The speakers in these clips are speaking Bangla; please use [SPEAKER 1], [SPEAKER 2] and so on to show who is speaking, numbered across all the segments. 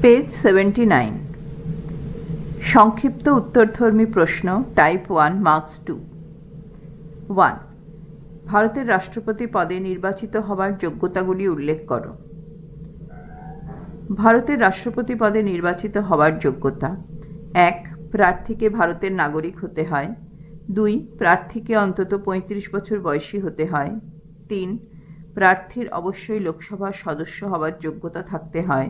[SPEAKER 1] পেজ 79। সংক্ষিপ্ত উত্তরধর্মী প্রশ্ন টাইপ 1 মার্কস 2। 1. ভারতের রাষ্ট্রপতি পদে নির্বাচিত হবার যোগ্যতাগুলি উল্লেখ করো। ভারতের রাষ্ট্রপতি পদে নির্বাচিত হবার যোগ্যতা: 1. প্রার্থীকে ভারতের নাগরিক হতে হয়। 2. প্রার্থীকে অন্তত 35 বছর বয়সী হতে হয়। 3. প্রার্থীর অবশ্যই লোকসভার সদস্য হবার যোগ্যতা থাকতে হয়।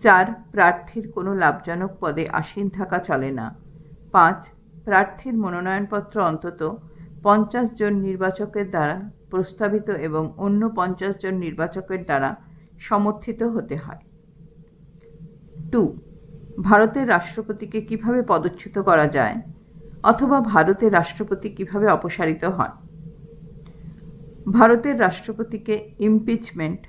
[SPEAKER 1] 4. প্রার্থীর কোনো লাভজনক পদে আসীন থাকা চলে না। 5. প্রার্থীর মনোনয়নপত্র অন্তত 50 জন নির্বাচকের দ্বারা প্রস্তাবিত এবং অন্য 50 জন নির্বাচকের দ্বারা সমর্থিত হতে হয়। 2. ভারতের রাষ্ট্রপতিকে কিভাবে পদচ্যুত করা যায় অথবা ভারতের রাষ্ট্রপতি কিভাবে অপসারিত হন? ভারতের রাষ্ট্রপতিকে ইমপিচমেন্ট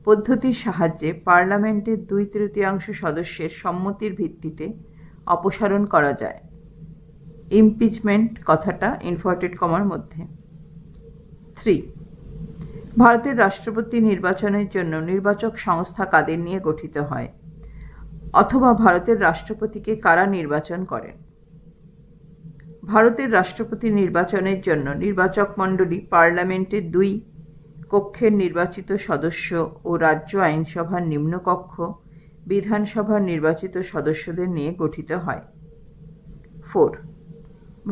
[SPEAKER 1] পদ্ধতির সাহায্যে পার্লামেন্টের 2/3 সদস্যের সম্মতির ভিত্তিতে অপসারণ করা যায়। ইমপিচমেন্ট কথাটা ইনভার্টেড কমার মধ্যে। 3. ভারতের রাষ্ট্রপতি নির্বাচনের জন্য নির্বাচক সংস্থা কাদের নিয়ে গঠিত হয় অথবা ভারতের রাষ্ট্রপতিকে কারা নির্বাচন করেন? ভারতের রাষ্ট্রপতি নির্বাচনের জন্য নির্বাচক মণ্ডলী পার্লামেন্টের 2 কক্ষের নির্বাচিত সদস্য ও রাজ্য আইনসভার নিম্নকক্ষ বিধানসভার নির্বাচিত সদস্যদের নিয়ে গঠিত হয়। 4.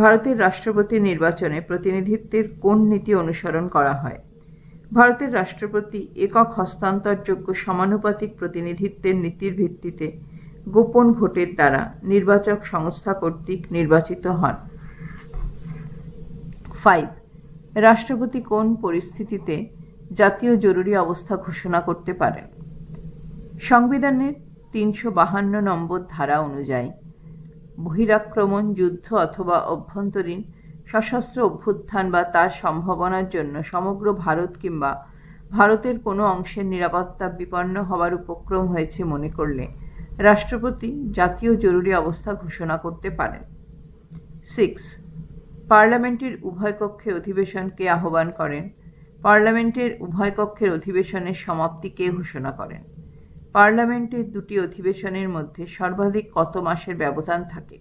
[SPEAKER 1] ভারতের রাষ্ট্রপতি নির্বাচনে প্রতিনিধিত্বের কোন নীতি অনুসরণ করা হয়? ভারতের রাষ্ট্রপতি একক হস্তান্তরযোগ্য সমানুপাতিক প্রতিনিধিত্বের নীতির ভিত্তিতে গোপন ভোটের দ্বারা নির্বাচক সংস্থা কর্তৃক নির্বাচিত হন। 5. রাষ্ট্রপতি কোন পরিস্থিতিতে জাতীয় জরুরি অবস্থা ঘোষণা করতে পারেন? সংবিধানের 352 নম্বর ধারা অনুযায়ী বহিরাক্রমণ, যুদ্ধ অথবা অভ্যন্তরীণ সশস্ত্র অভ্যুত্থান বা তার সম্ভাবনার জন্য সমগ্র ভারত কিংবা ভারতের কোনো অংশের নিরাপত্তা বিপন্ন হওয়ার উপক্রম হয়েছে মনে করলে রাষ্ট্রপতি জাতীয় জরুরি অবস্থা ঘোষণা করতে পারেন। 6. পার্লামেন্টের উভয় কক্ষের অধিবেশন কে আহ্বান করেন? পার্লামেন্টের উভয় কক্ষের অধিবেশনের সমাপ্তি কে ঘোষণা করেন? পার্লামেন্টের 2টি অধিবেশনের মধ্যে সর্বাধিক কত মাসের ব্যবধান থাকে?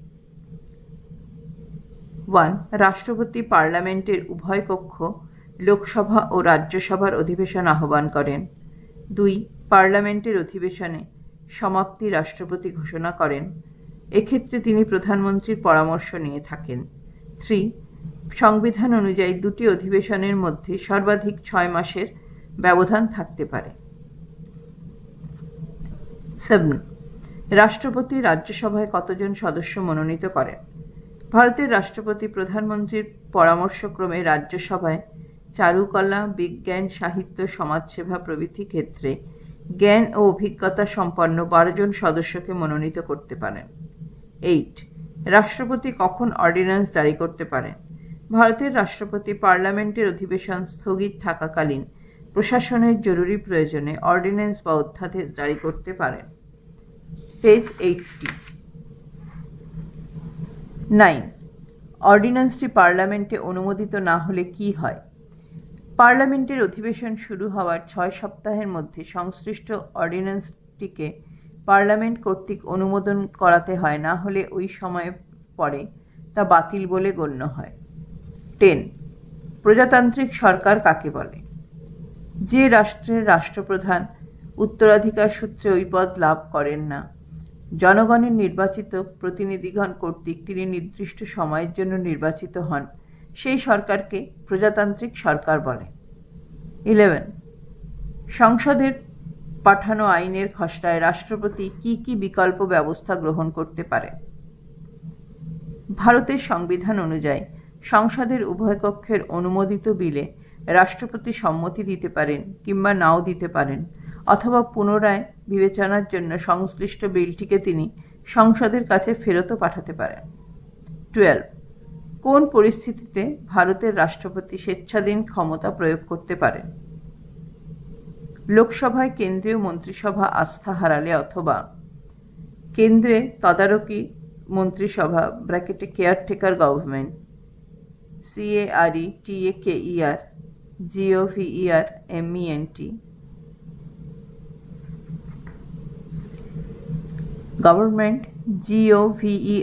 [SPEAKER 1] 1. রাষ্ট্রপতি পার্লামেন্টের উভয় কক্ষ লোকসভা ও রাজ্যসভার অধিবেশন আহ্বান করেন। 2. পার্লামেন্টের অধিবেশনে সমাপ্তি রাষ্ট্রপতি ঘোষণা করেন। এক্ষেত্রে তিনি প্রধানমন্ত্রীর পরামর্শ নিয়ে থাকেন। 3. সংবিধান অনুযায়ী 2টি অধিবেশনের মধ্যে সর্বাধিক 6 মাসের ব্যবধান থাকতে পারে। 7. রাষ্ট্রপতি রাজ্যসভায় কতজন সদস্য মনোনীত করেন? ভারতের রাষ্ট্রপতি প্রধানমন্ত্রীর পরামর্শক্রমে রাজ্যসভায় চারুকলা, বিজ্ঞান, সাহিত্য, সমাজসেবা প্রভৃতি ক্ষেত্রে জ্ঞান ও অভিজ্ঞতা সম্পন্ন 12 জন সদস্যকে মনোনীত করতে পারেন। 8. রাষ্ট্রপতি কখন অর্ডিন্যান্স জারি করতে পারেন? ভারতের রাষ্ট্রপতি পার্লামেন্টের অধিবেশন স্থগিত থাকাকালীন প্রশাসনের জরুরি প্রয়োজনে অর্ডিন্যান্স বা অধ্যাদেশ জারি করতে পারেন। পেজ 80। 9. অর্ডিন্যান্সটি পার্লামেন্টে অনুমোদিত না হলে কি হয়? পার্লামেন্টের অধিবেশন শুরু হওয়ার 6 সপ্তাহের মধ্যে সংশ্লিষ্ট অর্ডিন্যান্সটিকে পার্লামেন্ট কর্তৃক অনুমোদন করাতে হয়, না হলে ওই সময়ের পরে তা বাতিল বলে গণ্য হয়। 10. প্রজাতান্ত্রিক সরকার কাকে বলে? যে রাষ্ট্রের রাষ্ট্রপ্রধান উত্তরাধিকার সূত্রে ওই পদ লাভ করেন না, জনগণের নির্বাচিত প্রতিনিধিগণ কর্তৃক তিনি নির্দিষ্ট সময়ের জন্য নির্বাচিত হন, সেই সরকারকে প্রজাতান্ত্রিক সরকার বলে। 11. সংসদের পাঠানো আইনের খসড়ায় রাষ্ট্রপতি কি কি বিকল্প ব্যবস্থা গ্রহণ করতে পারেন? ভারতের সংবিধান অনুযায়ী সংসদের উভয় কক্ষের অনুমোদিত বিলে রাষ্ট্রপতি সম্মতি দিতে পারেন কিংবা নাও দিতে পারেন, অথবা পুনরায় বিবেচনার জন্য সংশ্লিষ্ট বিলটিকে তিনি সংসদের কাছে ফেরতও পাঠাতে পারেন। 12. কোন পরিস্থিতিতে ভারতের রাষ্ট্রপতি স্বেচ্ছাধীন ক্ষমতা প্রয়োগ করতে পারেন? লোকসভায় কেন্দ্রীয় মন্ত্রিসভা আস্থা হারালে অথবা কেন্দ্রে তদারকি মন্ত্রিসভা caretaker government CARETAKER GOVERNMENT, government GOVERNMENT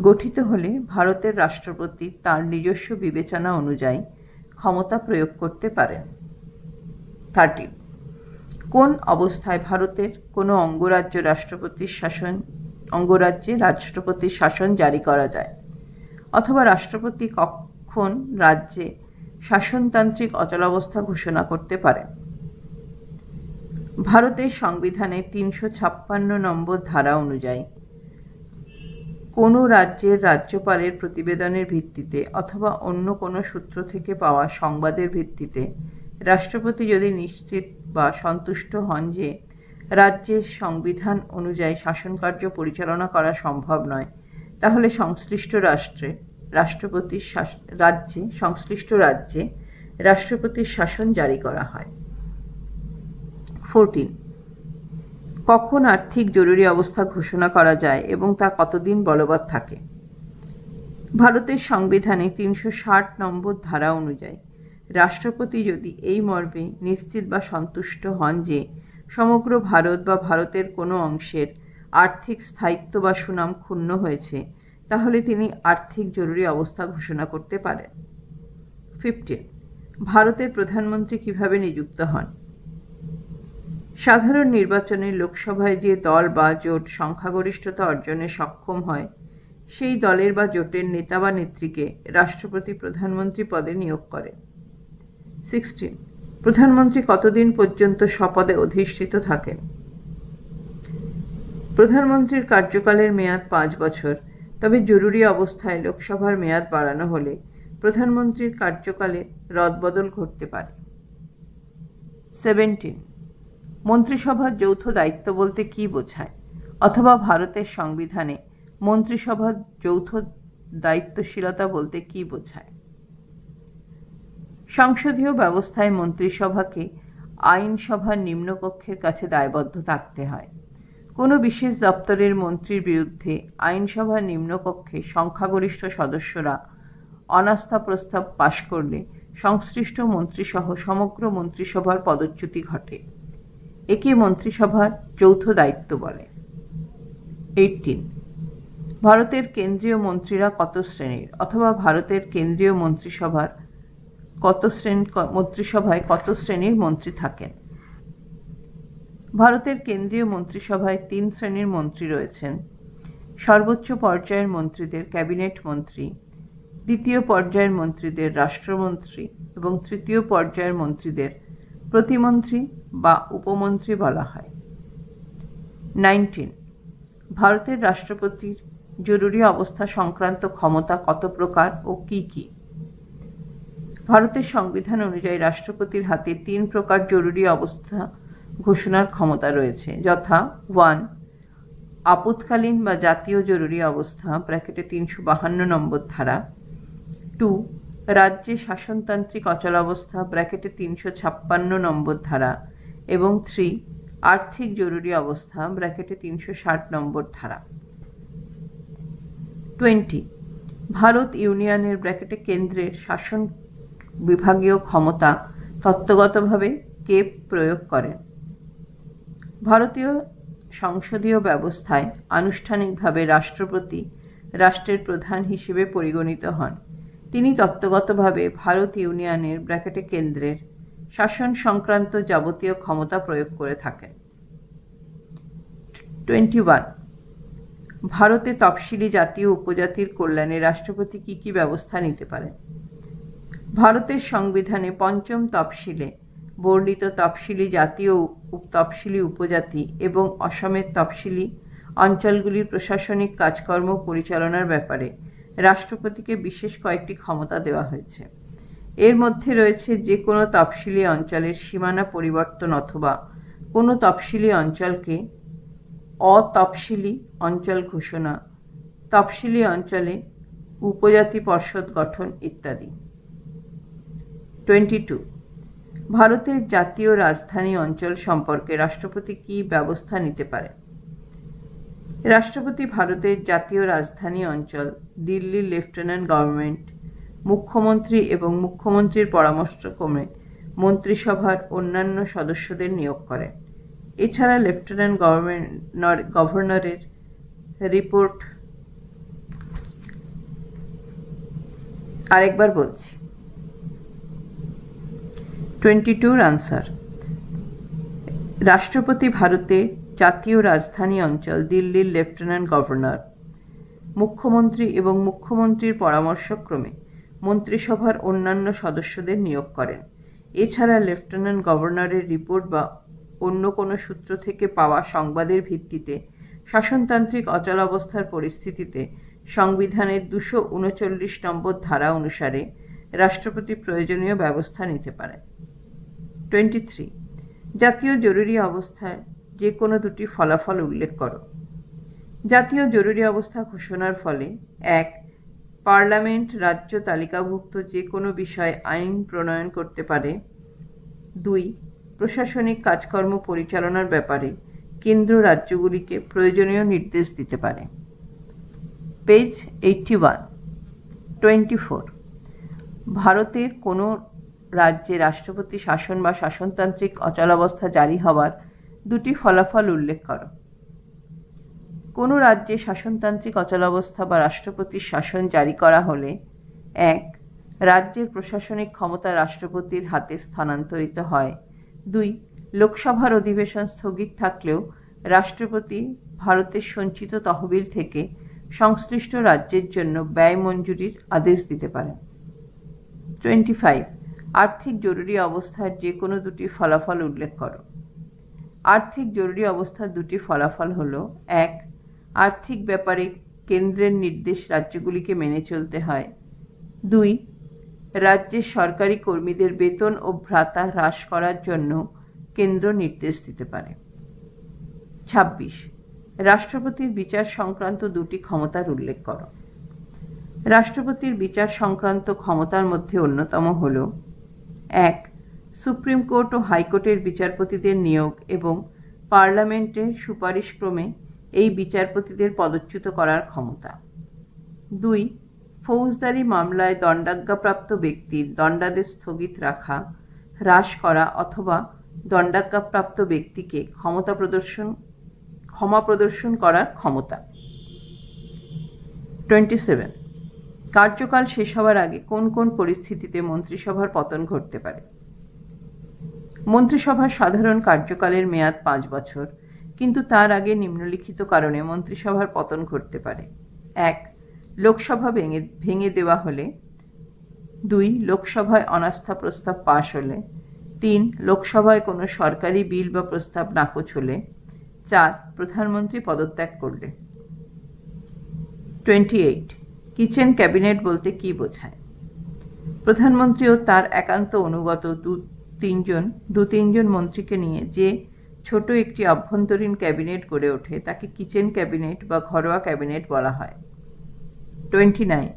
[SPEAKER 1] গঠিত হলে ভারতের রাষ্ট্রপতি তার নিজস্ব বিবেচনা অনুযায়ী ক্ষমতা প্রয়োগ করতে পারেন। 13. কোন অবস্থায় ভারতের কোনো অঙ্গরাজ্যে রাষ্ট্রপতির শাসন জারি করা যায়, অথবা রাষ্ট্রপতি কখন রাজ্যে শাসনতান্ত্রিক অচলাবস্থা ঘোষণা করতে পারেন? ভারতের সংবিধানে 356 নম্বর ধারা অনুযায়ী কোনো রাজ্যের রাজ্যপালের প্রতিবেদনের ভিত্তিতে অথবা অন্য কোনো সূত্র থেকে পাওয়া সংবাদের ভিত্তিতে রাষ্ট্রপতি যদি নিশ্চিত বা সন্তুষ্ট হন যে রাজ্যের সংবিধান অনুযায়ী শাসনকার্য পরিচালনা করা সম্ভব নয়, তাহলে সংশ্লিষ্ট রাষ্ট্রপতির শাসন জারি করা হয়। 14. কখন আর্থিক জরুরি অবস্থা ঘোষণা করা যায় এবং তা কতদিন বলবৎ থাকে? ভারতের সংবিধানে 360 নম্বর ধারা অনুযায়ী রাষ্ট্রপতি যদি এই মর্মে নিশ্চিত বা সন্তুষ্ট হন যে সমগ্র ভারত বা ভারতের কোনো অংশের আর্থিক স্থায়িত্ব বা সুনাম ক্ষুণ্ণ হয়েছে, তাহলে তিনি আর্থিক জরুরি অবস্থা ঘোষণা করতে পারেন। 15. ভারতের প্রধানমন্ত্রী কিভাবে নিযুক্ত হন? সাধারণ নির্বাচনে লোকসভায় যে দল বা জোট সংখ্যাগরিষ্ঠতা অর্জনে সক্ষম হয়, সেই দলের বা জোটের নেতা বা নেত্রীকে রাষ্ট্রপতি প্রধানমন্ত্রী পদে নিয়োগ করেন। 16. প্রধানমন্ত্রী কতদিন পর্যন্ত স্বপদে অধিষ্ঠিত থাকেন? প্রধানমন্ত্রীর কার্যকালের মেয়াদ 5 বছর, তবে জরুরি অবস্থায় লোকসভার মেয়াদ বাড়ানো হলে প্রধানমন্ত্রীর কার্যকালে রদবদল ঘটতে পারে। 17. মন্ত্রিসভার যৌথ দায়িত্ব বলতে কী বোঝায়, অথবা ভারতের সংবিধানে মন্ত্রিসভার যৌথ দায়িত্বশীলতা বলতে কী বোঝায়? সংসদীয় ব্যবস্থায় মন্ত্রিসভাকে আইনসভার নিম্নকক্ষের কাছে দায়বদ্ধ থাকতে হয়। কোনো বিশেষ দপ্তরের মন্ত্রীর বিরুদ্ধে আইনসভার নিম্নকক্ষে সংখ্যাগরিষ্ঠ সদস্যরা অনাস্থা প্রস্তাব পাশ করলে সংশ্লিষ্ট মন্ত্রীসহ সমগ্র মন্ত্রিসভার পদচ্যুতি ঘটে। একে মন্ত্রিসভার যৌথ দায়িত্ব বলে। 18. ভারতের কেন্দ্রীয় মন্ত্রীরা কত শ্রেণীর, অথবা ভারতের কেন্দ্রীয় মন্ত্রিসভায় কত শ্রেণীর মন্ত্রী থাকেন? ভারতের কেন্দ্রীয় মন্ত্রিসভায় 3 শ্রেণীর মন্ত্রী রয়েছেন। সর্বোচ্চ পর্যায়ের মন্ত্রীদের ক্যাবিনেট মন্ত্রী, দ্বিতীয় পর্যায়ের মন্ত্রীদের রাষ্ট্রমন্ত্রী এবং তৃতীয় পর্যায়ের মন্ত্রীদের প্রতিমন্ত্রী বা উপমন্ত্রী বলা হয়। 19. ভারতের রাষ্ট্রপতির জরুরি অবস্থা সংক্রান্ত ক্ষমতা কত প্রকার ও কী কী? ভারতের সংবিধান অনুযায়ী রাষ্ট্রপতির হাতে 3 প্রকার জরুরি অবস্থা ঘোষণার ক্ষমতা রয়েছে, যথা 1. আপৎকালীন বা জাতীয় জরুরি অবস্থা (352 নম্বর ধারা), 2. রাজ্যে শাসনতান্ত্রিক অচলাবস্থা (356 নম্বর ধারা) এবং 3. আর্থিক জরুরি অবস্থা (360 নম্বর ধারা). 20. ভারত ইউনিয়নের কেন্দ্রের শাসন বিভাগীয় ক্ষমতা তত্ত্বগতভাবে কে প্রয়োগ করেন? ভারতীয় সংসদীয় ব্যবস্থায় আনুষ্ঠানিকভাবে রাষ্ট্রপতি রাষ্ট্রের প্রধান হিসেবে পরিগণিত হন। তিনি তত্ত্বগতভাবে ভারত ইউনিয়নের কেন্দ্রের শাসন সংক্রান্ত যাবতীয় ক্ষমতা প্রয়োগ করে থাকেন। 21. ভারতে তফসিলি জাতি ও উপজাতির কল্যাণে রাষ্ট্রপতি কী কী ব্যবস্থা নিতে পারেন? ভারতের সংবিধানে 5ম তফসিলে বর্ণিত তফসিলি জাতি ও তফসিলি উপজাতি এবং অসমের তফসিলি অঞ্চলগুলির প্রশাসনিক কাজকর্ম পরিচালনার ব্যাপারে রাষ্ট্রপতিকে বিশেষ কয়েকটি ক্ষমতা দেওয়া হয়েছে। এর মধ্যে রয়েছে যে কোনো তফসিলি অঞ্চলের সীমানা পরিবর্তন অথবা কোনো তফসিলি অঞ্চলকে অতফসিলি অঞ্চল ঘোষণা, তফসিলি অঞ্চলে উপজাতি পর্ষদ গঠন ইত্যাদি। 22. ভারতের জাতীয় রাজধানী অঞ্চল সম্পর্কে রাষ্ট্রপতি কী ব্যবস্থা নিতে পারেন? রাষ্ট্রপতি ভারতের জাতীয় রাজধানী অঞ্চল, দিল্লি লেফটেন্যান্ট গভর্নমেন্ট, মুখ্যমন্ত্রী এবং মুখ্যমন্ত্রীর পরামর্শক্রমে মন্ত্রিসভার অন্যান্য সদস্যদের নিয়োগ করেন। এছাড়া লেফটেন্যান্ট গভর্নরের রিপোর্ট আরেকবার বলছি। 22 আনসার। রাষ্ট্রপতি ভারতের জাতীয় রাজধানী অঞ্চল দিল্লির লেফটেন্যান্ট গভর্নর। মুখ্যমন্ত্রী এবং মুখ্যমন্ত্রীর পরামর্শক্রমে মন্ত্রিসভার অন্যান্য সদস্যদের নিয়োগ করেন। এছাড়া লেফটেন্যান্ট গভর্নরের রিপোর্ট বা অন্য কোনো সূত্র থেকে পাওয়া সংবাদের ভিত্তিতে শাসনতান্ত্রিক অচলাবস্থার পরিস্থিতিতে সংবিধানের 239 নম্বর ধারা অনুসারে রাষ্ট্রপতি প্রয়োজনীয় ব্যবস্থা নিতে পারেন। 23 জাতীয় জরুরি অবস্থার যে কোনো দুটি ফলাফল উল্লেখ করো। জাতীয় জরুরি অবস্থা ঘোষণার ফলে 1. পার্লামেন্ট রাজ্য তালিকাভুক্ত যে কোনো বিষয়ে আইন প্রণয়ন করতে পারে। 2. প্রশাসনিক কাজকর্ম পরিচালনার ব্যাপারে কেন্দ্র রাজ্যগুলিকে প্রয়োজনীয় নির্দেশ দিতে পারে। পেজ 81। 24 ভারতের কোনো রাজ্যে রাষ্ট্রপতি শাসন বা শাসনতান্ত্রিক অচলাবস্থা জারি হওয়ার দুটি ফলাফল উল্লেখ করো। কোনো রাজ্যে শাসনতান্ত্রিক অচলাবস্থা বা রাষ্ট্রপতির শাসন জারি করা হলে 1. রাজ্যের প্রশাসনিক ক্ষমতা রাষ্ট্রপতির হাতে স্থানান্তরিত হয়। 2. লোকসভার অধিবেশন স্থগিত থাকলেও রাষ্ট্রপতি ভারতের সঞ্চিত তহবিল থেকে সংশ্লিষ্ট রাজ্যের জন্য ব্যয় মঞ্জুরির আদেশ দিতে পারেন। 25 আর্থিক জরুরি অবস্থার যে কোনো দুটি ফলাফল উল্লেখ করো। আর্থিক জরুরি অবস্থার দুটি ফলাফল হলো 1. আর্থিক ব্যাপারে কেন্দ্রের নির্দেশ রাজ্যগুলিকে মেনে চলতে হয়। 2. রাজ্যের সরকারি কর্মীদের বেতন ও ভাতা হ্রাস করার জন্য কেন্দ্র নির্দেশ দিতে পারে। 26 রাষ্ট্রপতির বিচার সংক্রান্ত দুটি ক্ষমতার উল্লেখ করো। রাষ্ট্রপতির বিচার সংক্রান্ত ক্ষমতার মধ্যে অন্যতম হল 1. সুপ্রিম কোর্ট ও হাইকোর্টের বিচারপতিদের নিয়োগ এবং পার্লামেন্টের সুপারিশক্রমে এই বিচারপতিদের পদচ্যুত করার ক্ষমতা। 2. ফৌজদারি মামলায় দণ্ডাজ্ঞাপ্রাপ্ত ব্যক্তির দণ্ডাদেশ স্থগিত রাখা, হ্রাস করা অথবা দণ্ডাজ্ঞাপ্রাপ্ত ব্যক্তিকে ক্ষমা প্রদর্শন করার ক্ষমতা। 27 কার্যকাল শেষ হওয়ার আগে কোন কোন পরিস্থিতিতে মন্ত্রিসভার পতন ঘটতে পারে? মন্ত্রিসভার সাধারণ কার্যকালের মেয়াদ 5 বছর, কিন্তু তার আগে নিম্নলিখিত কারণে মন্ত্রিসভার পতন ঘটতে পারে। 1. লোকসভা ভেঙে দেওয়া হলে। 2. লোকসভায় অনাস্থা প্রস্তাব পাশ হলে। 3. লোকসভায় কোনো সরকারি বিল বা প্রস্তাব নাকচ হলে। 4. প্রধানমন্ত্রী পদত্যাগ করলে। 28 কিচেন ক্যাবিনেট বলতে কী বোঝায়? প্রধানমন্ত্রী ও তার একান্ত অনুগত দু তিনজন মন্ত্রীকে নিয়ে যে ছোট একটি আভ্যন্তরীণ ক্যাবিনেট গড়ে ওঠে তাকে কিচেন ক্যাবিনেট বা ঘরোয়া ক্যাবিনেট বলা হয়। 29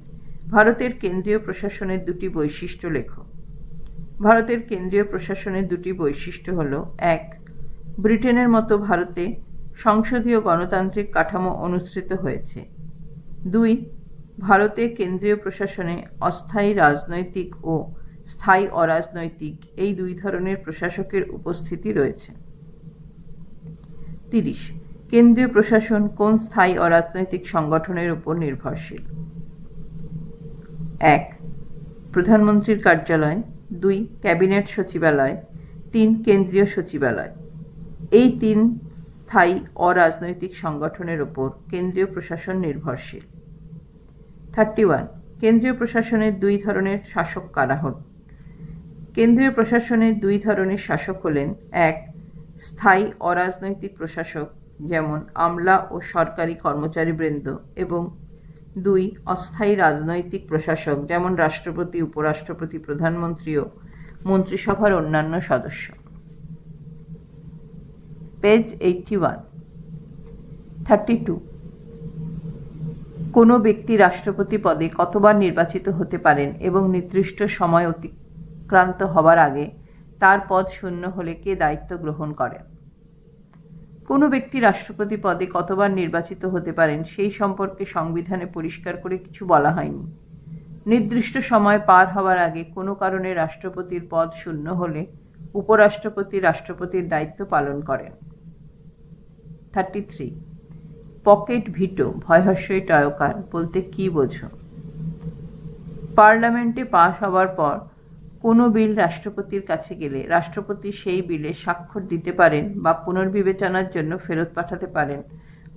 [SPEAKER 1] ভারতের কেন্দ্রীয় প্রশাসনের দুটি বৈশিষ্ট্য লেখো। ভারতের কেন্দ্রীয় প্রশাসনের দুটি বৈশিষ্ট্য হল 1. ব্রিটেনের মতো ভারতে সংসদীয় গণতান্ত্রিক কাঠামো অনুসৃত হয়েছে। 2. ভারতে কেন্দ্রীয় প্রশাসনে অস্থায়ী রাজনৈতিক ও স্থায়ী অরাজনৈতিক এই দুই ধরনের প্রশাসকের উপস্থিতি রয়েছে। 30 কেন্দ্রীয় প্রশাসন কোন স্থায়ী অরাজনৈতিক সংগঠনের উপর নির্ভরশীল? 1. প্রধানমন্ত্রীর কার্যালয়, 2. ক্যাবিনেট সচিবালয়, 3. কেন্দ্রীয় সচিবালয়। এই 3 স্থায়ী অরাজনৈতিক সংগঠনের উপর কেন্দ্রীয় প্রশাসন নির্ভরশীল। 31 কেন্দ্রীয় প্রশাসনের দুই ধরনের শাসক কারা হন? কেন্দ্রীয় প্রশাসনের দুই ধরনের শাসক হলেন 1. স্থায়ী অরাজনৈতিক প্রশাসক যেমন আমলা ও সরকারি কর্মচারীবৃন্দ এবং 2. অস্থায়ী রাজনৈতিক প্রশাসক যেমন রাষ্ট্রপতি, উপরাষ্ট্রপতি, প্রধানমন্ত্রী ও মন্ত্রিসভার অন্যান্য সদস্য। পেজ 81। 32 কোনো ব্যক্তি রাষ্ট্রপতি পদে কতবার নির্বাচিত হতে পারেন এবং নির্দিষ্ট সময় অতিক্রান্ত হবার আগে তার পদ শূন্য হলে কে দায়িত্ব গ্রহণ করেন? কোনো ব্যক্তি রাষ্ট্রপতি পদে কতবার নির্বাচিত হতে পারেন সেই সম্পর্কে সংবিধানে পরিষ্কার করে কিছু বলা হয়নি। নির্দিষ্ট সময় পার হওয়ার আগে কোনো কারণে রাষ্ট্রপতির পদ শূন্য হলে উপরাষ্ট্রপতি রাষ্ট্রপতির দায়িত্ব পালন করেন। 33. পকেট ভিটো ভয়হস্যই টয়কার বলতে কি বোঝো? পার্লামেন্টে পাশ হওয়ার পর কোনো বিল রাষ্ট্রপতির কাছে গেলে রাষ্ট্রপতি সেই বিলে স্বাক্ষর দিতে পারেন বা পুনর্বিবেচনার জন্য ফেরত পাঠাতে পারেন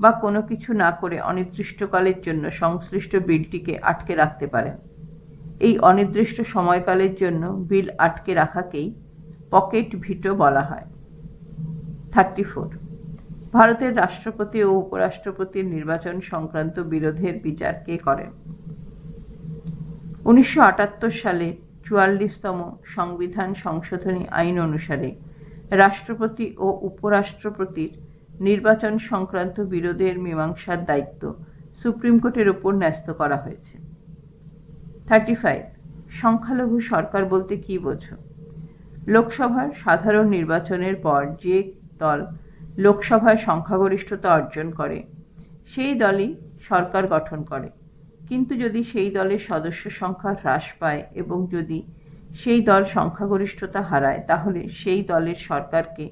[SPEAKER 1] বা কোনো কিছু না করে অনির্দিষ্টকালের জন্য সংশ্লিষ্ট বিলটিকে আটকে রাখতে পারেন। এই অনির্দিষ্ট সময়কালের জন্য বিল আটকে রাখাকেই পকেট ভিটো বলা হয়। 34. ভারতের রাষ্ট্রপতি ও উপরাষ্ট্রপতির নির্বাচন সংক্রান্ত বিরোধের বিচার কে করেন? 1978 সালে 44তম সংবিধান সংশোধনী আইন অনুসারে রাষ্ট্রপতি ও উপরাষ্ট্রপতির নির্বাচন সংক্রান্ত বিরোধের মীমাংসার দায়িত্ব সুপ্রিম কোর্টের উপর ন্যস্ত করা হয়েছে। 35. সংখ্যালঘু সরকার বলতে কি বোঝো? লোকসভার সাধারণ নির্বাচনের পর যে দল লোকসভায় সংখ্যাগরিষ্ঠতা অর্জন করে সেই দলই সরকার গঠন করে, কিন্তু যদি সেই দলের সদস্য সংখ্যা হ্রাস পায় এবং যদি সেই দল সংখ্যাগরিষ্ঠতা হারায় তাহলে সেই দলের সরকারকে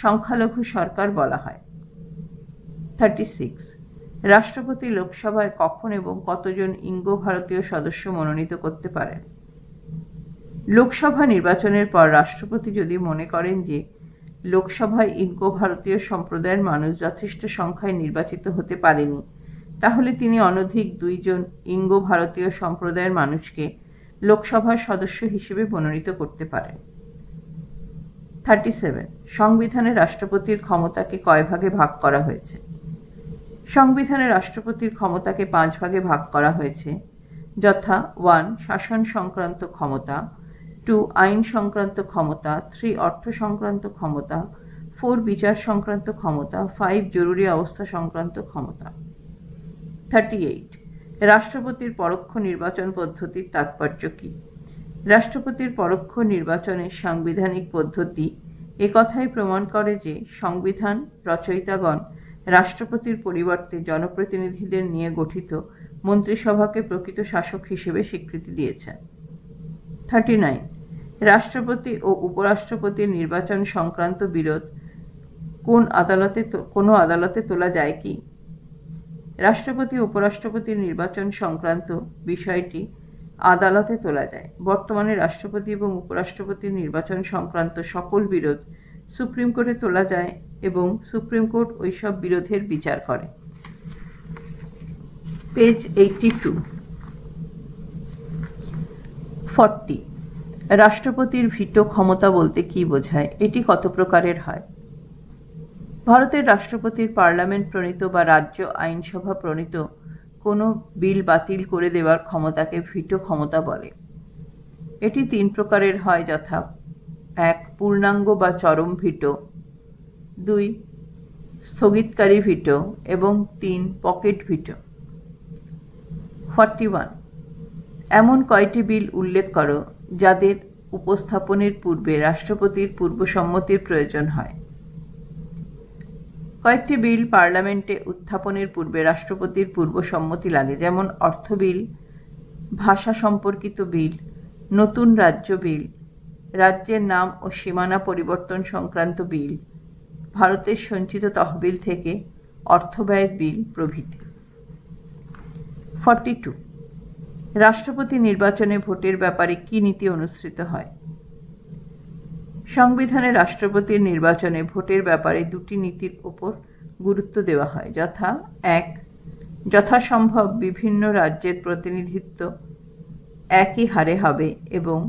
[SPEAKER 1] সংখ্যালঘু সরকার বলা হয়। 36. রাষ্ট্রপতি লোকসভায় কখন এবং কতজন ইঙ্গো ভারতীয় সদস্য মনোনীত করতে পারেন? লোকসভা নির্বাচনের পর রাষ্ট্রপতি যদি মনে করেন যে লোকসভায় ইঙ্গো ভারতীয় সম্প্রদায়ের মানুষ যথেষ্ট সংখ্যায় নির্বাচিত হতে পারেনি, তাহলে তিনি অনধিক 2 জন ইঙ্গো ভারতীয় সম্প্রদায়ের মানুষকে লোকসভার সদস্য হিসেবে মনোনীত করতে পারেন। 37. সংবিধানে রাষ্ট্রপতির ক্ষমতাকে কয় ভাগে ভাগ করা হয়েছে? সংবিধানে রাষ্ট্রপতির ক্ষমতাকে 5 ভাগে ভাগ করা হয়েছে, যথা 1. শাসন সংক্রান্ত ক্ষমতা, 2. আইন সংক্রান্ত ক্ষমতা, 3. অর্থ সংক্রান্ত ক্ষমতা, 4. বিচার সংক্রান্ত ক্ষমতা, 5. জরুরি অবস্থা সংক্রান্ত ক্ষমতা। 38. রাষ্ট্রপতির পরোক্ষ নির্বাচন পদ্ধতির তাৎপর্য কী? রাষ্ট্রপতির পরোক্ষ নির্বাচনের সাংবিধানিক পদ্ধতি একথাই প্রমাণ করে যে সংবিধান রচয়িতাগণ রাষ্ট্রপতির পরিবর্তে জনপ্রতিনিধিদের নিয়ে গঠিত মন্ত্রিসভাকে প্রকৃত শাসক হিসেবে স্বীকৃতি দিয়েছেন। 39. রাষ্ট্রপতি ও উপরাষ্ট্রপতির নির্বাচন সংক্রান্ত বিরোধ কোনো আদালতে তোলা যায় কি? রাষ্ট্রপতি উপরাষ্ট্রপতির নির্বাচন সংক্রান্ত বিষয়টি আদালতে তোলা যায়। বর্তমানে রাষ্ট্রপতি এবং উপরাষ্ট্রপতির নির্বাচন সংক্রান্ত সকল বিরোধ সুপ্রিম কোর্টে তোলা যায় এবং সুপ্রিম কোর্ট ওইসব বিরোধের বিচার করে। পেজ 82। 40. রাষ্ট্রপতির ভিটো ক্ষমতা বলতে কি বোঝায়? এটি কত প্রকারের হয়? ভারতের রাষ্ট্রপতির পার্লামেন্ট প্রণীত বা রাজ্য আইনসভা প্রণীত কোনো বিল বাতিল করে দেওয়ার ক্ষমতাকে ভিটো ক্ষমতা বলে। এটি 3 প্রকারের হয়, যথা 1. পূর্ণাঙ্গ বা চরম ভিটো, 2. স্থগিতকারী ভিটো এবং 3. পকেট ভিটো। 41. এমন কয়টি বিল উল্লেখ করো যাদের উপস্থাপনের পূর্বে রাষ্ট্রপতির পূর্বসম্মতির প্রয়োজন হয়? কয়েকটি বিল পার্লামেন্টে উত্থাপনের পূর্বে রাষ্ট্রপতির পূর্বসম্মতি লাগে, যেমন অর্থ বিল, ভাষা সম্পর্কিত বিল, নতুন রাজ্য বিল, রাজ্যের নাম ও সীমানা পরিবর্তন সংক্রান্ত বিল, ভারতের সঞ্চিত তহবিল থেকে অর্থব্যয়ের বিল প্রভৃতি। 42. রাষ্ট্রপতি নির্বাচনে ভোটের ব্যাপারে কি নীতি অনুসৃত হয়? সংবিধানে রাষ্ট্রপতির নির্বাচনে ভোটের ব্যাপারে 2টি নীতির উপর গুরুত্ব দেওয়া হয়, যথা 1. যথাসম্ভব বিভিন্ন রাজ্যের প্রতিনিধিত্ব একই হারে হবে এবং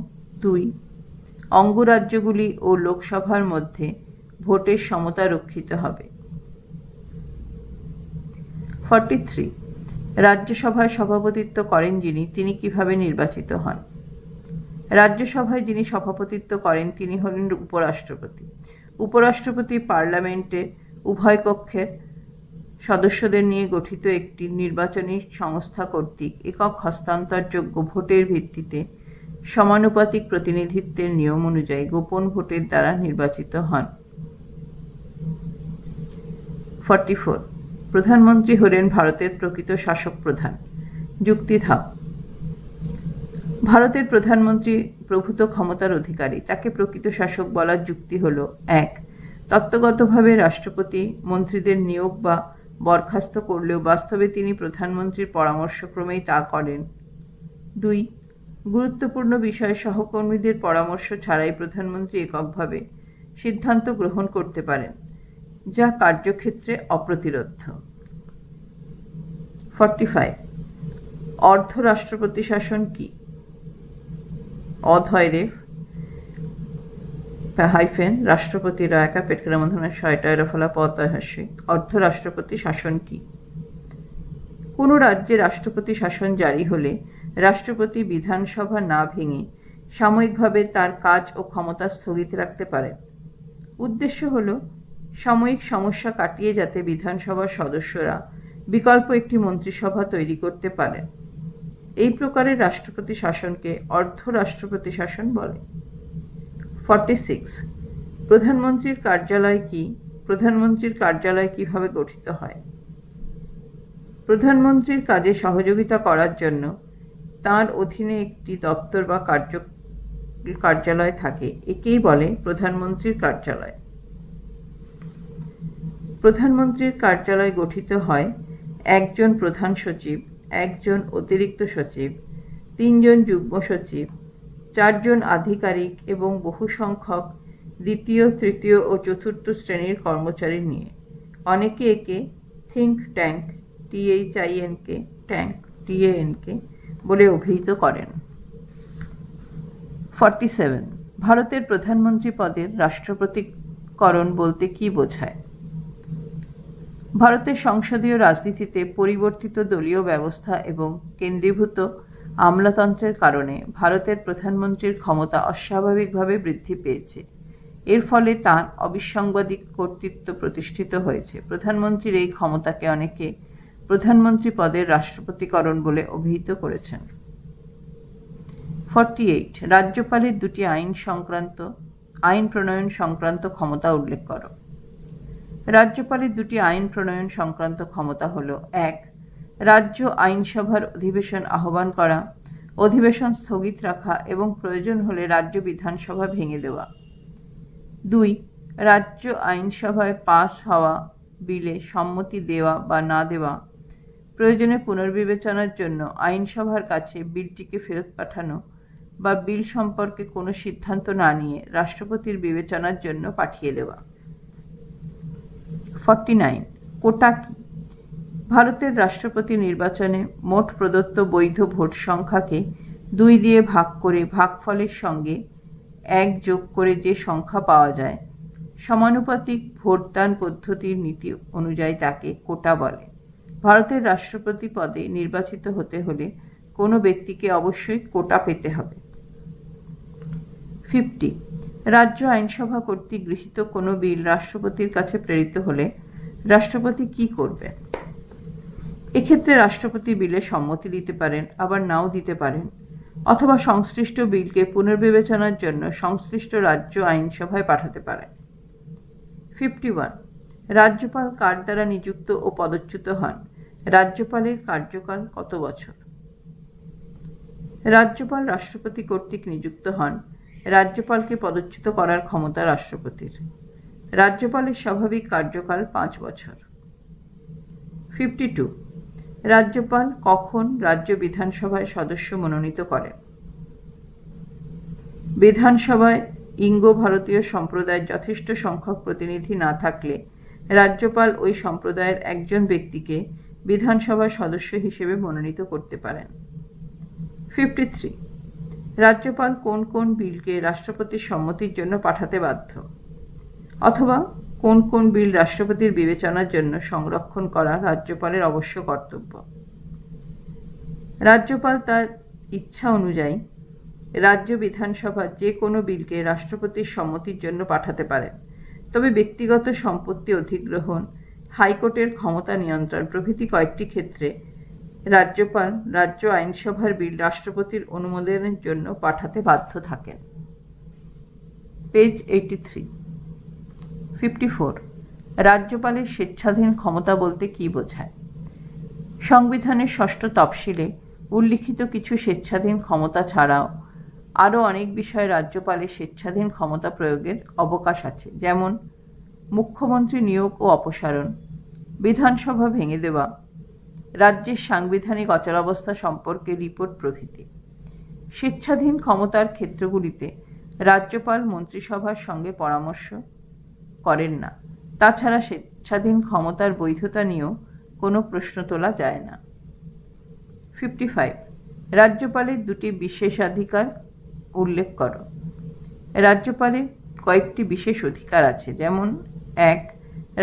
[SPEAKER 1] 2. অঙ্গরাজ্যগুলি ও লোকসভার মধ্যে ভোটের সমতা রক্ষিত হবে। 43. রাজ্যসভায় সভাপতিত্ব করেন যিনি, তিনি কিভাবে নির্বাচিত হন? রাজ্যসভায় যিনি সভাপতিত্ব করেন তিনি হলেন উপরাষ্ট্রপতি। উপরাষ্ট্রপতি পার্লামেন্টের উভয় কক্ষের সদস্যদের নিয়ে গঠিত একটি নির্বাচনী সংস্থা কর্তৃক একক হস্তান্তরযোগ্য ভোটের ভিত্তিতে সমানুপাতিক প্রতিনিধিত্বের নিয়ম অনুযায়ী গোপন ভোটের দ্বারা নির্বাচিত হন। 44. প্রধানমন্ত্রী হলেন ভারতের প্রকৃত শাসক প্রধান। যুক্তি দাও। ভারতের প্রধানমন্ত্রী প্রভূত ক্ষমতার অধিকারী। তাকে প্রকৃত শাসক বলার যুক্তি হল: 1. তত্ত্বগতভাবে রাষ্ট্রপতি মন্ত্রীদের নিয়োগ বা বরখাস্ত করলেও বাস্তবে তিনি প্রধানমন্ত্রীর পরামর্শক্রমেই তা করেন। 2. গুরুত্বপূর্ণ বিষয়ে সহকর্মীদের পরামর্শ ছাড়াই প্রধানমন্ত্রী এককভাবে সিদ্ধান্ত গ্রহণ করতে পারেন, যা কার্যক্ষেত্রে অপ্রতিরোধ্য। 45. অর্ধ রাষ্ট্রপতি শাসন কি? অধৈরে রাষ্ট্রপতি রায়কা পেটকের মধ্যে 6টা ফলা পতয় হাসি। অর্ধ রাষ্ট্রপতি শাসন কি? কোনো রাজ্যে রাষ্ট্রপতি শাসন জারি হলে রাষ্ট্রপতি বিধানসভা না ভেঙে সাময়িকভাবে তার কাজ ও ক্ষমতা স্থগিত রাখতে পারেন। উদ্দেশ্য হল সাময়িক সমস্যা কাটিয়ে যাতে বিধানসভার সদস্যরা বিকল্প একটি মন্ত্রিসভা তৈরি করতে পারেন। এই প্রকারের রাষ্ট্রপতি শাসনকে অর্ধ রাষ্ট্রপতি শাসন বলে। 46. প্রধানমন্ত্রীর কার্যালয় কি? প্রধানমন্ত্রীর কার্যালয় কিভাবে গঠিত হয়? প্রধানমন্ত্রীর কাজে সহযোগিতা করার জন্য তার অধীনে একটি দপ্তর বা কার্যালয় থাকে। একেই বলে প্রধানমন্ত্রীর কার্যালয়। প্রধানমন্ত্রীর কার্যালয় গঠিত হয়: 1 জন প্রধান সচিব, 1 জন অতিরিক্ত সচিব, 3 জন যুগ্ম সচিব, 4 জন আধিকারিক এবং বহু সংখ্যক দ্বিতীয়, তৃতীয় ও চতুর্থ শ্রেণীর কর্মচারী নিয়ে। অনেকে একে থিঙ্ক ট্যাঙ্ক TANK বলে অভিহিত করেন। 47. ভারতের প্রধানমন্ত্রী পদের রাষ্ট্রপতিকরণ বলতে কি বোঝায়? ভারতের সংসদীয় রাজনীতিতে পরিবর্তিত দলীয় ব্যবস্থা এবং কেন্দ্রীভূত আমলাতন্ত্রের কারণে ভারতের প্রধানমন্ত্রীর ক্ষমতা অস্বাভাবিকভাবে বৃদ্ধি পেয়েছে। এর ফলে তাঁর অবিসংবাদিক কর্তৃত্ব প্রতিষ্ঠিত হয়েছে। প্রধানমন্ত্রীর এই ক্ষমতাকে অনেকে প্রধানমন্ত্রী পদের রাষ্ট্রপতিকরণ বলে অভিহিত করেছেন। 48. রাজ্যপালের 2টি আইন প্রণয়ন সংক্রান্ত ক্ষমতা উল্লেখ করো। রাজ্যপালের 2টি আইন প্রণয়ন সংক্রান্ত ক্ষমতা হল: 1. রাজ্য আইনসভার অধিবেশন আহ্বান করা, অধিবেশন স্থগিত রাখা এবং প্রয়োজন হলে রাজ্য বিধানসভা ভেঙে দেওয়া। 2. রাজ্য আইনসভায় পাস হওয়া বিলে সম্মতি দেওয়া বা না দেওয়া, প্রয়োজনে পুনর্বিবেচনার জন্য আইনসভার কাছে বিলটিকে ফেরত পাঠানো বা বিল সম্পর্কে কোনো সিদ্ধান্ত না নিয়ে রাষ্ট্রপতির বিবেচনার জন্য পাঠিয়ে দেওয়া। 49. কোটা কি? ভারতের রাষ্ট্রপতি নির্বাচনে মোট প্রদত্ত বৈধ ভোট সংখ্যাকে 2 দিয়ে ভাগ করে ভাগফলের সঙ্গে 1 যোগ করে যে সংখ্যা পাওয়া যায়, সমানুপাতিক ভোটদান পদ্ধতির নীতি অনুযায়ী তাকে কোটা বলে। ভারতের রাষ্ট্রপতি পদে নির্বাচিত হতে হলে কোনো ব্যক্তিকে অবশ্যই কোটা পেতে হবে। 50. রাজ্য আইনসভা কর্তৃক গৃহীত কোনো বিল রাষ্ট্রপতির কাছে প্রেরিত হলে রাষ্ট্রপতি কি করবেন? এক্ষেত্রে রাষ্ট্রপতি বিলে সম্মতি দিতে পারেন, আবার নাও দিতে পারেন, অথবা সংশ্লিষ্ট বিলকে পুনর্বিবেচনার জন্য সংশ্লিষ্ট রাজ্য আইনসভায় পাঠাতে পারেন। 51. রাজ্যপাল কার দ্বারা নিযুক্ত ও পদচ্যুত হন? রাজ্যপালের কার্যকাল কত বছর? রাজ্যপাল রাষ্ট্রপতি কর্তৃক নিযুক্ত হন। রাজ্যপালকে পদচ্যুত করার ক্ষমতা রাষ্ট্রপতির। রাজ্যপালের স্বাভাবিক কার্যকাল 5 বছর। 52. রাজ্যপাল কখন রাজ্য বিধানসভায় সদস্য মনোনীত করেন? বিধানসভায় ইঙ্গ-ভারতীয় সম্প্রদায়ের যথেষ্ট সংখ্যক প্রতিনিধি না থাকলে রাজ্যপাল ওই সম্প্রদায়ের একজন ব্যক্তিকে বিধানসভার সদস্য হিসেবে মনোনীত করতে পারেন। 53. রাজ্যপাল কোন কোন বিলকে রাষ্ট্রপতির সম্মতির জন্য পাঠাতে বাধ্য, অথবা কোন কোন বিল রাষ্ট্রপতির বিবেচনার জন্য সংরক্ষণ করা রাজ্যপালের অবশ্য কর্তব্য? রাজ্যপাল তার ইচ্ছা অনুযায়ী রাজ্য বিধানসভা যে কোনো বিলকে রাষ্ট্রপতির সম্মতির জন্য পাঠাতে পারেন, তবে ব্যক্তিগত সম্পত্তি অধিগ্রহণ, হাইকোর্টের ক্ষমতা নিয়ন্ত্রণ প্রভৃতি কয়েকটি ক্ষেত্রে রাজ্যপাল রাজ্য আইনসভার বিল রাষ্ট্রপতির অনুমোদনের জন্য পাঠাতে বাধ্য থাকেন। পেজ 83। 54. রাজ্যপালের স্বেচ্ছাধীন ক্ষমতা বলতে কী বোঝায়? সংবিধানের 6ষ্ঠ তফসিলে উল্লিখিত কিছু স্বেচ্ছাধীন ক্ষমতা ছাড়াও আরও অনেক বিষয়ে রাজ্যপালের স্বেচ্ছাধীন ক্ষমতা প্রয়োগের অবকাশ আছে, যেমন মুখ্যমন্ত্রী নিয়োগ ও অপসারণ, বিধানসভা ভেঙে দেওয়া, রাজ্যের সাংবিধানিক অচলাবস্থা সম্পর্কে রিপোর্ট প্রভৃতি। স্বেচ্ছাধীন ক্ষমতার ক্ষেত্রগুলিতে রাজ্যপাল মন্ত্রিসভার সঙ্গে পরামর্শ করেন না। তাছাড়া স্বেচ্ছাধীন ক্ষমতার বৈধতা নিয়েও কোনো প্রশ্ন তোলা যায় না। 55. রাজ্যপালের দুটি বিশেষাধিকার উল্লেখ করো। রাজ্যপালের কয়েকটি বিশেষ অধিকার আছে, যেমন 1.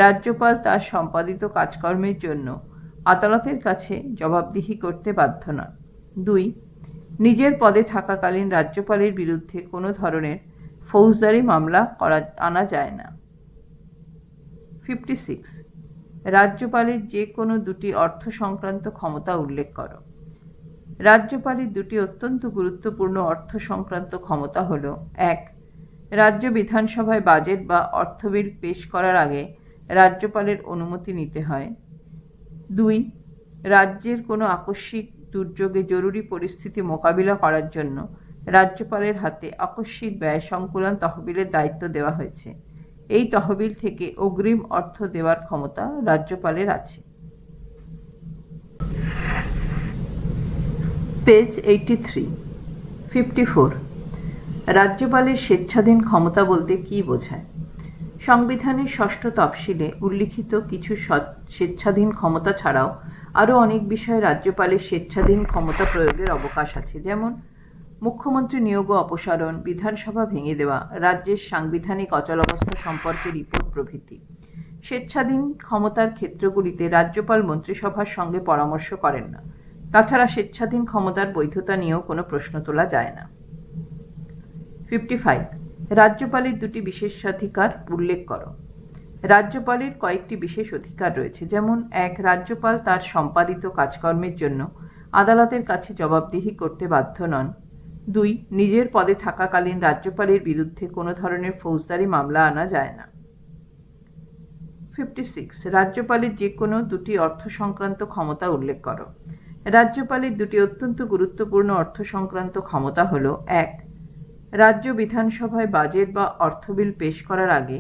[SPEAKER 1] রাজ্যপাল তার সম্পাদিত কাজকর্মের জন্য আদালতের কাছে জবাবদিহি করতে বাধ্য নন। 2. নিজের পদে থাকাকালীন রাজ্যপালের বিরুদ্ধে কোনো ধরনের ফৌজদারি মামলা আনা যায় না। 56. রাজ্যপালের যে কোনো দুটি অর্থ সংক্রান্ত ক্ষমতা উল্লেখ করো। রাজ্যপালের দুটি অত্যন্ত গুরুত্বপূর্ণ অর্থ সংক্রান্ত ক্ষমতা হল: 1. রাজ্য বিধানসভায় বাজেট বা অর্থ বিল পেশ করার আগে রাজ্যপালের অনুমতি নিতে হয়। 2. রাজ্যের কোনো আকস্মিক দুর্যোগে জরুরি পরিস্থিতি মোকাবিলা করার জন্য রাজ্যপালের হাতে আকস্মিক ব্যয় সংকুলন তহবিলের দায়িত্ব দেওয়া হয়েছে। এই তহবিল থেকে অগ্রিম অর্থ দেওয়ার ক্ষমতা রাজ্যপালের আছে। পেজ 83। 54. রাজ্যপালের স্বেচ্ছাধীন ক্ষমতা বলতে কী বোঝায়? সংবিধানের ষষ্ঠ তফসিলে উল্লিখিত কিছু স্বেচ্ছাধীন ক্ষমতা ছাড়াও আরও অনেক বিষয়ে রাজ্যপালের স্বেচ্ছাধীন ক্ষমতা প্রয়োগের অবকাশ আছে, যেমন মুখ্যমন্ত্রী নিয়োগ ও অপসারণ, বিধানসভা ভেঙে দেওয়া, রাজ্যের সাংবিধানিক অচলাবস্থা সম্পর্কে রিপোর্ট প্রভৃতি। স্বেচ্ছাধীন ক্ষমতার ক্ষেত্রগুলিতে রাজ্যপাল মন্ত্রিসভার সঙ্গে পরামর্শ করেন না। তাছাড়া স্বেচ্ছাধীন ক্ষমতার বৈধতা নিয়েও কোনো প্রশ্ন তোলা যায় না। 55. রাজ্যপালের দুটি বিশেষাধিকার উল্লেখ করো। রাজ্যপালের কয়েকটি বিশেষ অধিকার রয়েছে, যেমন 1. রাজ্যপাল তার সম্পাদিত কাজকর্মের জন্য আদালতের কাছে জবাবদিহি করতে বাধ্য নন। 2. নিজের পদে থাকাকালীন রাজ্যপালের বিরুদ্ধে কোনো ধরনের ফৌজদারি মামলা আনা যায় না। 56. রাজ্যপালের যে কোনো দুটি অর্থ সংক্রান্ত ক্ষমতা উল্লেখ করো। রাজ্যপালের দুটি অত্যন্ত গুরুত্বপূর্ণ অর্থ সংক্রান্ত ক্ষমতা হল: 1. রাজ্য বিধানসভায় বাজেট বা অর্থ বিল পেশ করার আগে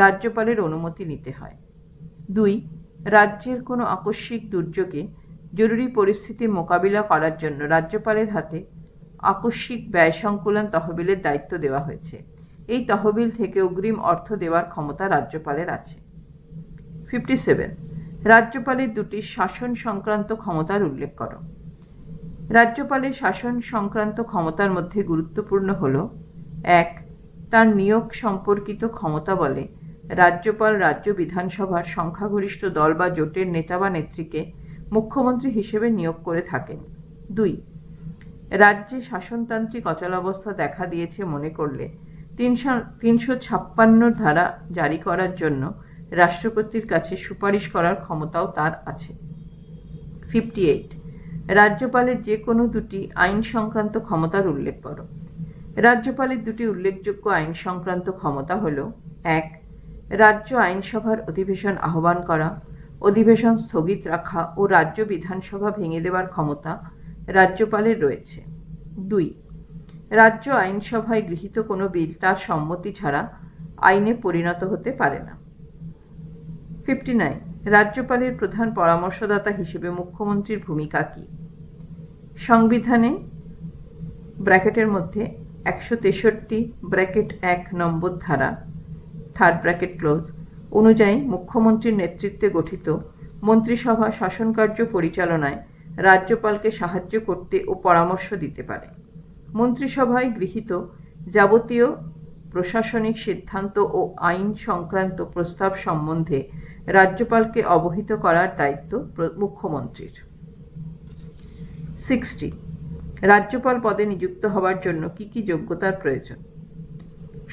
[SPEAKER 1] রাজ্যপালের অনুমতি নিতে হয়। 2. রাজ্যের কোনো আকস্মিক দুর্যোগে জরুরি পরিস্থিতি মোকাবিলা করার জন্য রাজ্যপালের হাতে আকস্মিক ব্যয় সংকুলন তহবিলের দায়িত্ব দেওয়া হয়েছে। এই তহবিল থেকে অগ্রিম অর্থ দেওয়ার ক্ষমতা রাজ্যপালের আছে। 57. রাজ্যপালের দুটি শাসন সংক্রান্ত ক্ষমতার উল্লেখ করো। রাজ্যপালের শাসন সংক্রান্ত ক্ষমতার মধ্যে গুরুত্বপূর্ণ হল: 1. তার নিয়োগ সম্পর্কিত ক্ষমতা বলে রাজ্যপাল রাজ্য বিধানসভার সংখ্যাগরিষ্ঠ দল বা জোটের নেতা বা নেত্রীকে মুখ্যমন্ত্রী হিসেবে নিয়োগ করে থাকেন। 2. রাজ্যে শাসনতান্ত্রিক অচলাবস্থা দেখা দিয়েছে মনে করলে 356 ধারা জারি করার জন্য রাষ্ট্রপতির কাছে সুপারিশ করার ক্ষমতাও তার আছে। 58. রাজ্যপালের যে কোনো দুটি আইন সংক্রান্ত ক্ষমতার উল্লেখ করো। রাজ্যপালের দুটি উল্লেখযোগ্য আইন সংক্রান্ত ক্ষমতা হল: 1. রাজ্য আইনসভার অধিবেশন আহ্বান করা, অধিবেশন স্থগিত রাখা ও রাজ্য বিধানসভা ভেঙে দেওয়ার ক্ষমতা রাজ্যপালের রয়েছে। 2. রাজ্য আইনসভায় গৃহীত কোনো বিল তার সম্মতি ছাড়া আইনে পরিণত হতে পারে না। 59. রাজ্যপালের প্রধান পরামর্শদাতা হিসেবে মুখ্যমন্ত্রীর ভূমিকা কী? সংবিধানে ব্র্যাকেটের মধ্যে 163(1) নম্বর ধারা থার্ড ব্র্যাকেট ক্লোজ অনুযায়ী মুখ্যমন্ত্রীর নেতৃত্বে গঠিত মন্ত্রিসভা শাসনকার্য পরিচালনায় রাজ্যপালকে সাহায্য করতে ও পরামর্শ দিতে পারে। মন্ত্রিসভায় গৃহীত যাবতীয় প্রশাসনিক সিদ্ধান্ত ও আইন সংক্রান্ত প্রস্তাব সম্বন্ধে রাজ্যপালকে অবহিত করার দায়িত্ব মুখ্যমন্ত্রীর। 60. রাজ্যপাল পদে নিযুক্ত হওয়ার জন্য কী কী যোগ্যতার প্রয়োজন?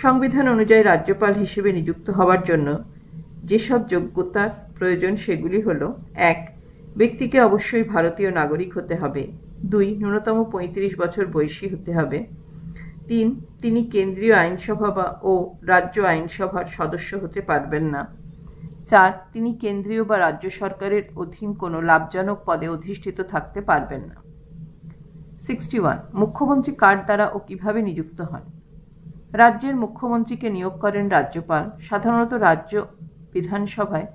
[SPEAKER 1] সংবিধান অনুযায়ী রাজ্যপাল হিসেবে নিযুক্ত হওয়ার জন্য যেসব যোগ্যতার প্রয়োজন সেগুলি হল: 1. ব্যক্তিকে অবশ্যই ভারতীয় নাগরিক হতে হবে। 2. ন্যূনতম 35 বছর বয়সী হতে হবে। 3. তিনি কেন্দ্রীয় আইনসভা ও রাজ্য আইনসভার সদস্য হতে পারবেন না। 4. তিনি কেন্দ্রীয় বা রাজ্য সরকারের অধীন কোনো লাভজনক পদে অধিষ্ঠিত থাকতে পারবেন না। 61. মুখ্যমন্ত্রী কার দ্বারা ও কিভাবে নিযুক্ত হন? রাজ্যের মুখ্যমন্ত্রীকে নিয়োগ করেন রাজ্যপাল। সাধারণত রাজ্য বিধানসভায়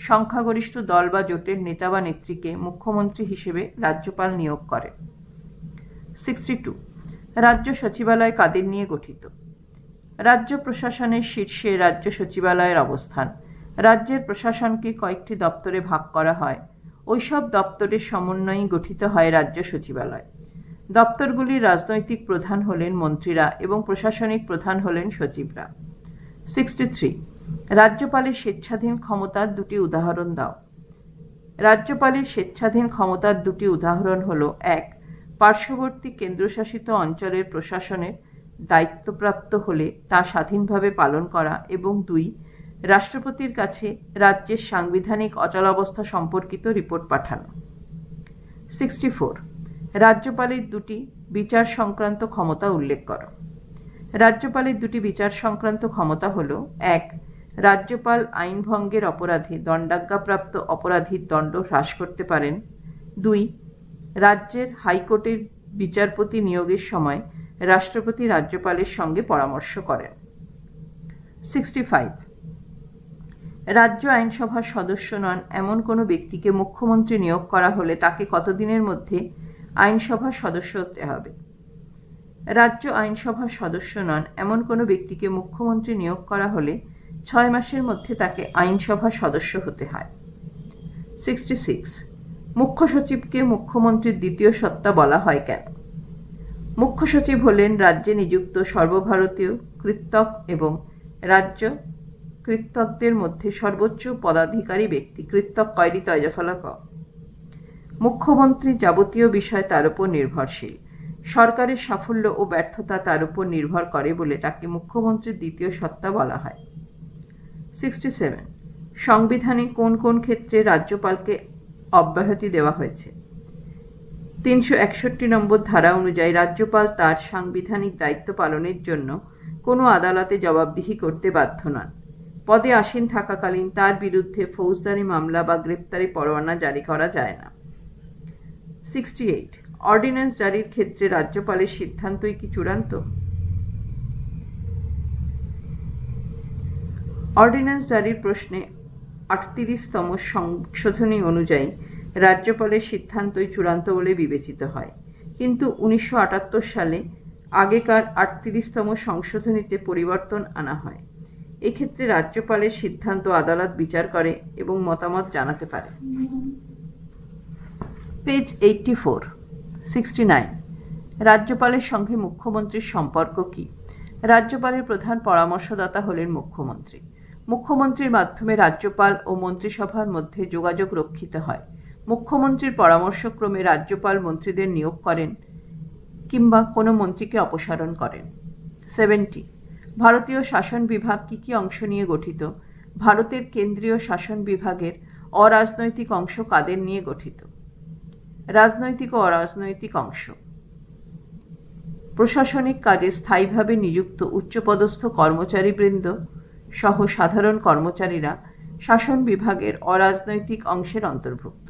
[SPEAKER 1] সংখ্যাগরিষ্ঠ দল বা জোটের নেতা বা নেত্রীকে মুখ্যমন্ত্রী হিসেবে রাজ্যপাল নিয়োগ করেন। 62. রাজ্য সচিবালয় কাদের নিয়ে গঠিত? রাজ্য প্রশাসনের শীর্ষে রাজ্য সচিবালয়ের অবস্থান। রাজ্যের প্রশাসনকে কয়েকটি দপ্তরে ভাগ করা হয়। ওইসব দপ্তরের সমন্বয়ে গঠিত হয় রাজ্য সচিবালয়। দপ্তরগুলির রাজনৈতিক প্রধান হলেন মন্ত্রীরা এবং প্রশাসনিক প্রধান হলেন সচিবরা। 63. রাজ্যপালের স্বেচ্ছাধীন ক্ষমতার দুটি উদাহরণ দাও। রাজ্যপালের স্বেচ্ছাধীন ক্ষমতার দুটি উদাহরণ হল: 1. পার্শ্ববর্তী কেন্দ্রশাসিত অঞ্চলের প্রশাসনের দায়িত্বপ্রাপ্ত হলে তা স্বাধীনভাবে পালন করা, এবং 2. রাষ্ট্রপতির কাছে রাজ্যের সাংবিধানিক অচলাবস্থা সম্পর্কিত রিপোর্ট পাঠানো। 64. রাজ্যপালের দুটি বিচার সংক্রান্ত ক্ষমতা উল্লেখ করো। রাজ্যপালের দুটি বিচার সংক্রান্ত ক্ষমতা হল: 1. রাজ্যপাল আইন ভঙ্গের অপরাধে দণ্ডাজ্ঞাপ্রাপ্ত অপরাধীর দণ্ড হ্রাস করতে পারেন। 2. রাজ্যের হাইকোর্টের বিচারপতি নিয়োগের সময় রাষ্ট্রপতি রাজ্যপালের সঙ্গে পরামর্শ করেন। 65. রাজ্য আইনসভার সদস্য নন এমন কোনো ব্যক্তিকে মুখ্যমন্ত্রী নিয়োগ করা হলে তাকে কতদিনের মধ্যে আইনসভার সদস্য হতে হবে? রাজ্য আইনসভার সদস্য নন এমন কোনো ব্যক্তিকে মুখ্যমন্ত্রী নিয়োগ করা হলে 6 মাসের মধ্যে তাকে আইনসভার সদস্য হতে হয়। 66. মুখ্য সচিবকে মুখ্যমন্ত্রীর দ্বিতীয় সত্তা বলা হয় কেন? মুখ্য সচিব হলেন রাজ্যে নিযুক্ত সর্বভারতীয় কৃত্তক এবং রাজ্য কৃত্তকদের মধ্যে সর্বোচ্চ পদাধিকারী ব্যক্তি। কৃত্তক কয়টি তয়জাফলা ক। মুখ্যমন্ত্রী যাবতীয় বিষয় তার উপর নির্ভরশীল। সরকারের সাফল্য ও ব্যর্থতা তার উপর নির্ভর করে বলে তাকে মুখ্যমন্ত্রীর দ্বিতীয় সত্তা বলা হয়। 67. সংবিধানে কোন কোন ক্ষেত্রে রাজ্যপালকে অব্যাহতি দেওয়া হয়েছে? 361 নম্বর ধারা অনুযায়ী রাজ্যপাল তার সাংবিধানিক দায়িত্ব পালনের জন্য কোনো আদালতে জবাবদিহি করতে বাধ্য নন। পদে আসীন থাকাকালীন তার বিরুদ্ধে ফৌজদারি মামলা বা গ্রেপ্তারি পরোয়ানা জারি করা যায় না। 68. অর্ডিন্যান্স জারির ক্ষেত্রে রাজ্যপালের সিদ্ধান্তই কি চূড়ান্ত? অর্ডিন্যান্স জারির প্রশ্নে 38তম সংশোধনী অনুযায়ী রাজ্যপালের সিদ্ধান্তই চূড়ান্ত বলে বিবেচিত হয়, কিন্তু 1978 সালে আগেকার 38তম সংশোধনীতে পরিবর্তন আনা হয়। এক্ষেত্রে রাজ্যপালের সিদ্ধান্ত আদালত বিচার করে এবং মতামত জানাতে পারে। পেজ 84. 69. রাজ্যপালের সঙ্গে মুখ্যমন্ত্রীর সম্পর্ক কী? রাজ্যপালের প্রধান পরামর্শদাতা হলেন মুখ্যমন্ত্রী। মুখ্যমন্ত্রীর মাধ্যমে রাজ্যপাল ও মন্ত্রিসভার মধ্যে যোগাযোগ রক্ষিত হয়। মুখ্যমন্ত্রীর পরামর্শক্রমে রাজ্যপাল মন্ত্রীদের নিয়োগ করেন কিংবা কোনো মন্ত্রীকে অপসারণ করেন। 70. ভারতীয় শাসন বিভাগ কী কী অংশ নিয়ে গঠিত? ভারতের কেন্দ্রীয় শাসন বিভাগের অরাজনৈতিক অংশ কাদের নিয়ে গঠিত? রাজনৈতিক ও অরাজনৈতিক অংশ। প্রশাসনিক কাজে স্থায়ীভাবে নিযুক্ত উচ্চপদস্থ কর্মচারীবৃন্দ সহ সাধারণ কর্মচারীরা শাসন বিভাগের অরাজনৈতিক অংশের অন্তর্ভুক্ত।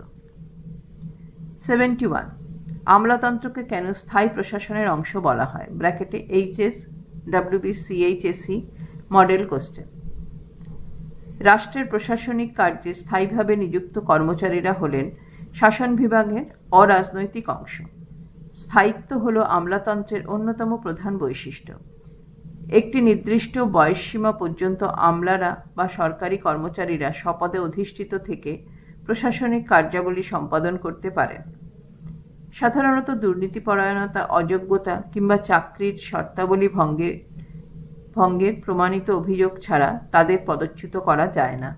[SPEAKER 1] 71. আমলাতন্ত্রকে কেন স্থায়ী প্রশাসনের অংশ বলা হয়? ব্র্যাকেটে HS WBCHSE মডেল কোশ্চেন। রাষ্ট্রের প্রশাসনিক কার্যে স্থায়ীভাবে নিযুক্ত কর্মচারীরা হলেন শাসন বিভাগের অরাজনৈতিক অংশ। স্থায়িত্ব হল আমলাতন্ত্রের অন্যতম প্রধান বৈশিষ্ট্য। একটি নির্দিষ্ট বয়সসীমা পর্যন্ত আমলারা বা সরকারি কর্মচারীরা স্বপদে অধিষ্ঠিত থেকে প্রশাসনিক কার্যাবলী সম্পাদন করতে পারেন। সাধারণত দুর্নীতিপরায়ণতা, অযোগ্যতা কিংবা চাকরির শর্তাবলী ভঙ্গের প্রমাণিত অভিযোগ ছাড়া তাদের পদচ্যুত করা যায় না।